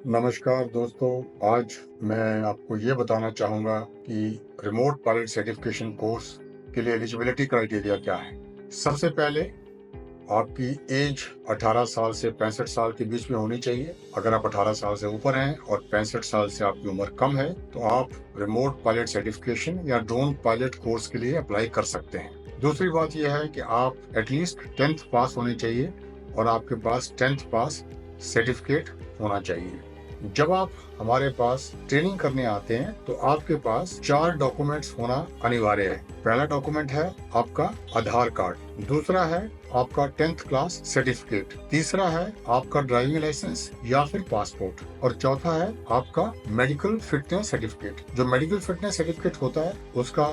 नमस्कार दोस्तों, आज मैं आपको ये बताना चाहूँगा कि रिमोट पायलट सर्टिफिकेशन कोर्स के लिए एलिजिबिलिटी क्राइटेरिया क्या है। सबसे पहले आपकी एज 18 साल से 65 साल के बीच में होनी चाहिए। अगर आप 18 साल से ऊपर हैं और 65 साल से आपकी उम्र कम है, तो आप रिमोट पायलट सर्टिफिकेशन या ड्रोन पायलट कोर्स के लिए अप्लाई कर सकते हैं। दूसरी बात यह है कि आप एटलीस्ट 10th पास होने चाहिए और आपके पास 10th पास सर्टिफिकेट होना चाहिए। जब आप हमारे पास ट्रेनिंग करने आते हैं तो आपके पास 4 डॉक्यूमेंट्स होना अनिवार्य है। पहला डॉक्यूमेंट है आपका आधार कार्ड, दूसरा है आपका 10th क्लास सर्टिफिकेट, तीसरा है आपका ड्राइविंग लाइसेंस या फिर पासपोर्ट और चौथा है आपका मेडिकल फिटनेस सर्टिफिकेट। जो मेडिकल फिटनेस सर्टिफिकेट होता है उसका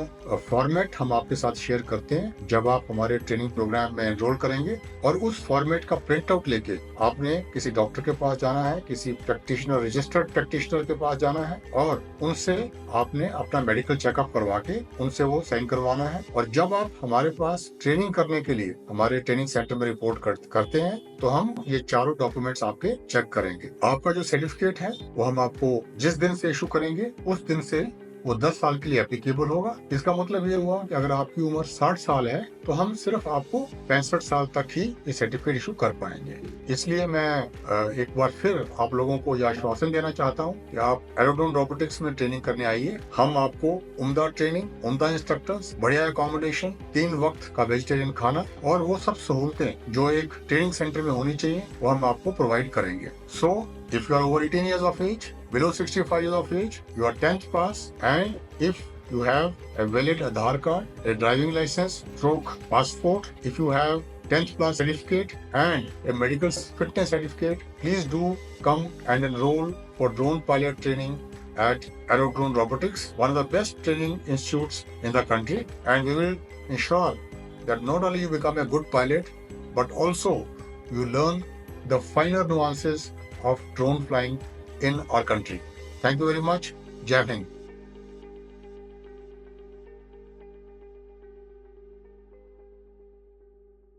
फॉर्मेट हम आपके साथ शेयर करते हैं जब आप हमारे ट्रेनिंग प्रोग्राम में एनरोल करेंगे, और उस फॉर्मेट का प्रिंट आउट लेके आपने किसी डॉक्टर के पास जाना है, किसी प्रैक्टिशनर, रजिस्टर्ड प्रैक्टिशनर के पास जाना है और उनसे आपने अपना मेडिकल चेकअप करवा के उनसे वो साइन करवाना है। और जब आप हमारे पास ट्रेनिंग करने के लिए हमारे ट्रेनिंग सेंटर में रिपोर्ट करते हैं तो हम ये चारों डॉक्यूमेंट्स आपके चेक करेंगे। आपका जो सर्टिफिकेट है वो हम आपको जिस दिन से इशू करेंगे उस दिन से वो 10 साल के लिए एप्लीकेबल होगा। इसका मतलब ये हुआ कि अगर आपकी उम्र 60 साल है तो हम सिर्फ आपको 65 साल तक ही ये सर्टिफिकेट इशू कर पाएंगे। इसलिए मैं एक बार फिर आप लोगों को यह आश्वासन देना चाहता हूँ कि आप एरोड्रोन रोबोटिक्स में ट्रेनिंग करने आइए। हम आपको उम्दा ट्रेनिंग, उम्दा इंस्ट्रक्टर्स, बढ़िया अकोमोडेशन, 3 वक्त का वेजिटेरियन खाना और वो सब सहूलतें जो एक ट्रेनिंग सेंटर में होनी चाहिए वो हम आपको प्रोवाइड करेंगे। सो if you are over 18 years of age, below 65 years of age, you are 10th pass, and if you have a valid Aadhaar card, a driving license, stroke passport, if you have 10th class certificate and a medical fitness certificate, please do come and enroll for drone pilot training at Aerodrone Robotics, one of the best training institutes in the country, and we will ensure that not only you become a good pilot, but also you learn the finer nuances of drone flying in our country. Thank you very much. Jai Hind.